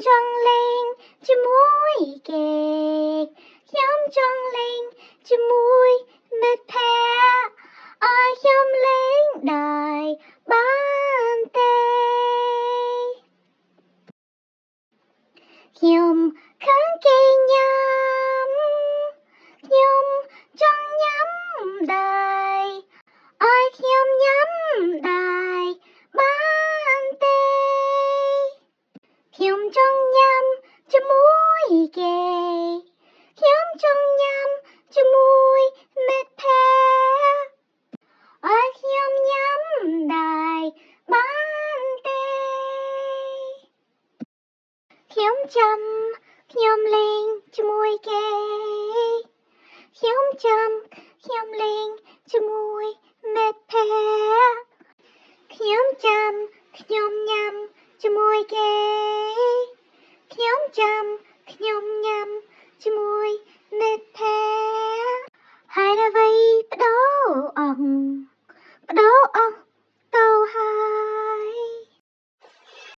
ចង់លេងជាមួយគេខ្ញុំចង់លេងជាមួយមិត្តភក្តិឲ្យខ្ញុំលេងដែរបានទេខ្ញុំឃើញគេញ៉ាំខ្ញុំចង់ញ៉ាំដែរឲ្យខ្ញុំញ៉ាំដែរបានទេខ្ញុំចង់ញ៉ាំជាមួយគេខ្ញុំចង់ញ៉ាំជាមួយមិត្តភក្តិឲ្យខ្ញុំញ៉ាំដែរបានទេខ្ញុំចាំខ្ញុំលេងជាមួយគេខ្ញុំចាំខ្ញុំលេងជាមួយមិត្តភក្តិខ្ញុំចាំខ្ញុំញ៉ាំជាមួយគេខ្ញុំចាំខ្ញុំញ៉ាំ